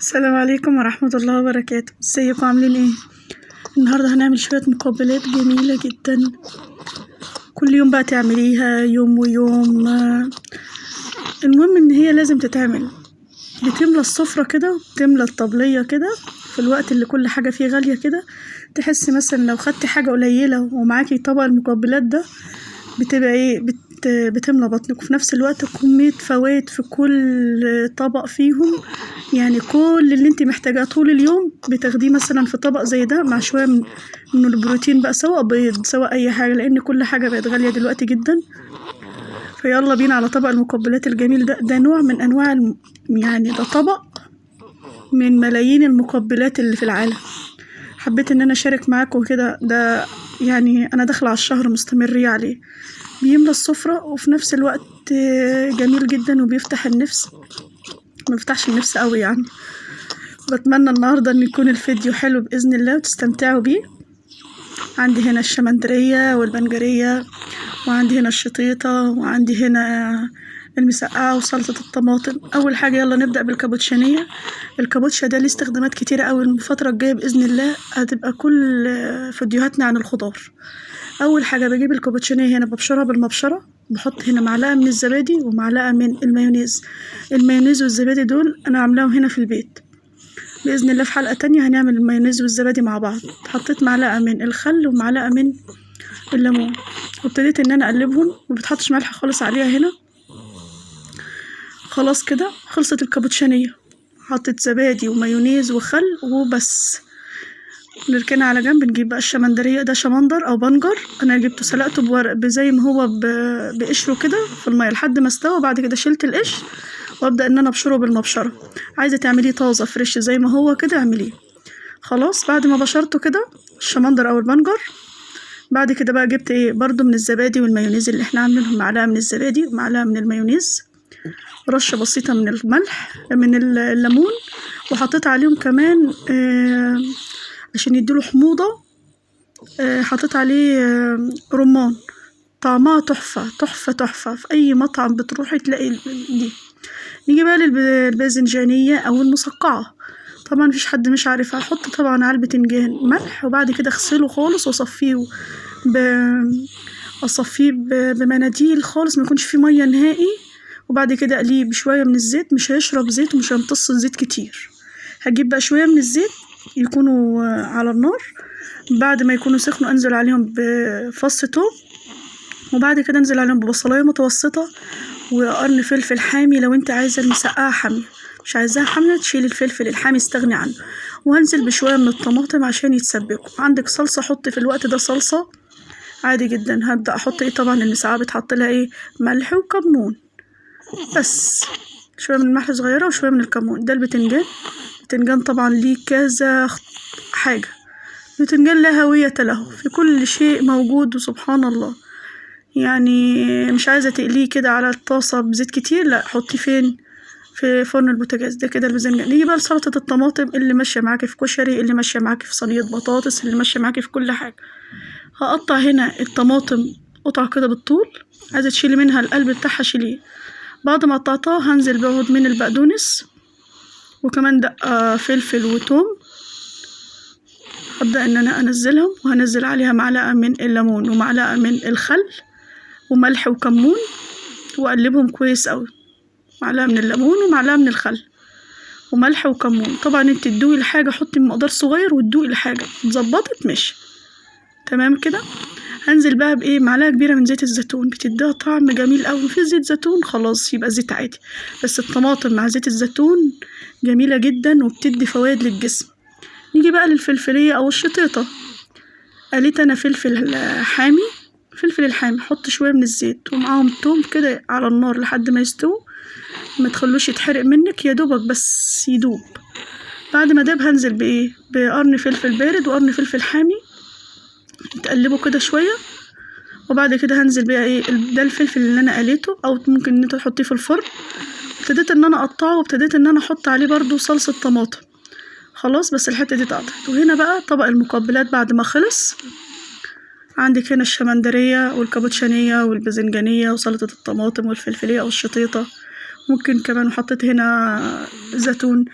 السلام عليكم ورحمة الله وبركاته. ازيكم عاملين ايه؟ النهاردة هنعمل شوية مقبلات جميلة جدا، كل يوم بقى تعمليها يوم ويوم. المهم ان هي لازم تتعمل، بتملى السفرة كده وبتملى الطبلية كده في الوقت اللي كل حاجة فيه غالية كده. تحسي مثلا لو خدتي حاجة قليلة ومعاكي طبق المقبلات ده بتبقى ايه بتملى بطنك، وفي نفس الوقت كمية فوائد في كل طبق فيهم. يعني كل اللي انت محتاجاه طول اليوم بتاخديه مثلا في طبق زي ده مع شوية من البروتين بقى، سواء بيض سواء اي حاجة، لان كل حاجة بقت غالية دلوقتي جدا. فيلا بينا على طبق المقبلات الجميل ده نوع من انواع يعني ده طبق من ملايين المقبلات اللي في العالم. حبيت ان انا اشارك معاكم كده، ده يعني انا داخله على الشهر مستمرية عليه. بيملى السفرة وفي نفس الوقت جميل جدا وبيفتح النفس، ما بيفتحش النفس قوي يعني. بتمنى النهاردة ان يكون الفيديو حلو بإذن الله وتستمتعوا بيه. عندي هنا الشمندرية والبنجرية، وعندي هنا الشطيطة، وعندي هنا المسقعة وسلطة الطماطم. أول حاجة يلا نبدأ بالكابوتشانية. الكابوتشا ده ليه استخدامات كتيرة أوي، الفترة الجاية بإذن الله هتبقى كل فيديوهاتنا عن الخضار. أول حاجة بجيب الكابوتشانية هنا ببشرها بالمبشرة، بحط هنا معلقة من الزبادي ومعلقة من المايونيز. المايونيز والزبادي دول أنا عاملاهم هنا في البيت، بإذن الله في حلقة تانية هنعمل المايونيز والزبادي مع بعض. حطيت معلقة من الخل ومعلقة من الليمون، وابتديت ان انا اقلبهم، ومبتحطش ملح خالص عليها هنا. خلاص كده خلصت الكابوتشانية. حطيت زبادي ومايونيز وخل وبس. نركنها على جنب. نجيب بقى الشمندرية، ده شمندر او بنجر، انا جبته سلقته بورق زي ما هو بقشره كده في المية لحد ما استوى. بعد كده شلت القشر وابدا ان انا ابشره بالمبشرة. عايزة تعمليه طازة فريش زي ما هو كده اعمليه. خلاص بعد ما بشرته كده الشمندر او البنجر، بعد كده بقى جبت ايه برضو من الزبادي والمايونيز اللي احنا عاملينهم، معلقة من الزبادي ومعلقة من المايونيز، رشة بسيطة من الملح من الليمون، وحطيت عليهم كمان عشان يديله حموضة حطيت عليه رمان. طعمها تحفة تحفة تحفة، في اي مطعم بتروحي تلاقي دي. نيجي بقى للباذنجانية او المسقعة. طبعا مفيش حد مش عارفها. احط طبعا على البتنجان ملح، وبعد كده اغسله خالص واصفيه اصفيه بمناديل خالص، ما يكونش فيه ميه نهائي. وبعد كده اقليه بشويه من الزيت، مش هيشرب زيت ومش هيمتص الزيت كتير. هجيب بقى شويه من الزيت يكونوا على النار، بعد ما يكونوا سخنوا انزل عليهم بفص توم، وبعد كده انزل عليهم ببصلايه متوسطه وقرن فلفل حامي. لو انت عايزه المسقعه حاميه، مش عايزاها حاميه تشيل الفلفل الحامي استغني عنه. وهنزل بشويه من الطماطم عشان يتسبكوا. عندك صلصه حط في الوقت ده صلصه عادي جدا. هبدا احط ايه طبعا المسقعه بتحط لها ايه ملح وكمون بس، شويه من الملح صغيره وشويه من الكمون. ده البتنجان. البتنجان طبعا ليه كذا حاجه، البتنجان لا هويه له، في كل شيء موجود وسبحان الله. يعني مش عايزه تقليه كده على الطاسه بزيت كتير، لا حطيه فين في فرن البوتاجاز. ده كده الباذنجان. نيجي بقى لسلطه الطماطم اللي ماشيه معاكي في كشري، اللي ماشيه معاكي في صينيه بطاطس، اللي ماشيه معاكي في كل حاجه. هقطع هنا الطماطم قطع كده بالطول، عايزه تشيلي منها القلب بتاعها شيليه. بعد ما قطعتها هنزل بعود من البقدونس وكمان دقة فلفل وتوم. هبدأ ان انا انزلهم، وهنزل عليها معلقه من الليمون ومعلقه من الخل وملح وكمون، واقلبهم كويس قوي. معلقه من الليمون ومعلقه من الخل وملح وكمون. طبعا انت تدوقي الحاجه حطي مقدار صغير، وتدوقي الحاجه اتظبطت ماشي تمام كده. هنزل بقى بايه معلقه كبيره من زيت الزيتون، بتديها طعم جميل قوي. في زيت زيتون خلاص يبقى زيت عادي، بس الطماطم مع زيت الزيتون جميله جدا وبتدي فوائد للجسم. نيجي بقى للفلفليه او الشطيطه. قليت انا فلفل حامي، فلفل الحامي حط شويه من الزيت ومعاهم توم كده على النار لحد ما يستووا، ما تخلوش يتحرق منك، يا دوبك بس يدوب. بعد ما داب هنزل بايه بقرن فلفل بارد وقرن فلفل حامي، تقلبه كده شويه. وبعد كده هنزل بقى ايه ده الفلفل اللي انا قليته، او ممكن ان انت تحطيه في الفرن. ابتديت ان انا اقطعه، وابتديت ان انا احط عليه برضو صلصه طماطم. خلاص بس الحته دي اتقطعت. وهنا بقى طبق المقبلات بعد ما خلص. عندك هنا الشمندريه والكابوتشانيه والباذنجانيه وسلطه الطماطم والفلفليه او الشطيطه. ممكن كمان حطيت هنا زيتون.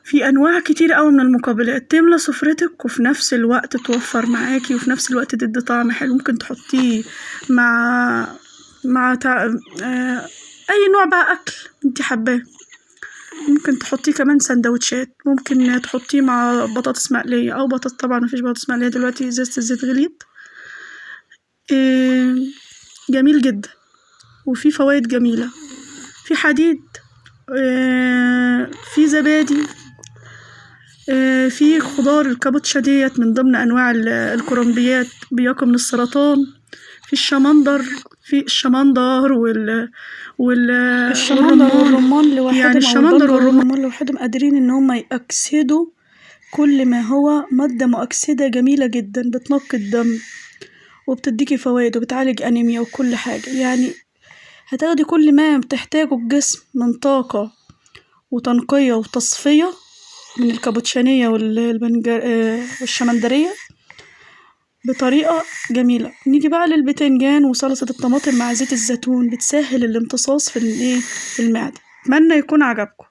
في أنواع كتير أوي من المقبلات تملى سفرتك وفي نفس الوقت توفر معاكي وفي نفس الوقت تدي طعم حلو. ممكن تحطيه مع أي نوع بقى أكل انتي حباه. ممكن تحطيه كمان سندوتشات، ممكن تحطيه مع بطاطس مقلية أو بطاطس، طبعا مفيش بطاطس مقلية دلوقتي إزازة الزيت غليت. جميل جدا وفي فوايد جميلة، في حديد، في زبادي، في خضار الكابوتشا ديت من ضمن أنواع الكرنبيات بيقي من السرطان. في الشمندر والرمان لوحدهم، يعني الشمندر والرمان لوحدهم قادرين إن هما يأكسدوا كل ما هو مادة مؤكسدة جميلة جدا بتنقي الدم وبتديكي فوائد وبتعالج أنيميا وكل حاجة. يعني هتاخدي كل ما بتحتاجه الجسم من طاقة وتنقية وتصفية من الكابوتشانية والشمندرية بطريقة جميلة. نيجي بقى للبتنجان وسلطة الطماطم مع زيت الزيتون، بتسهل الامتصاص في المعدة. أتمنى يكون عجبكم.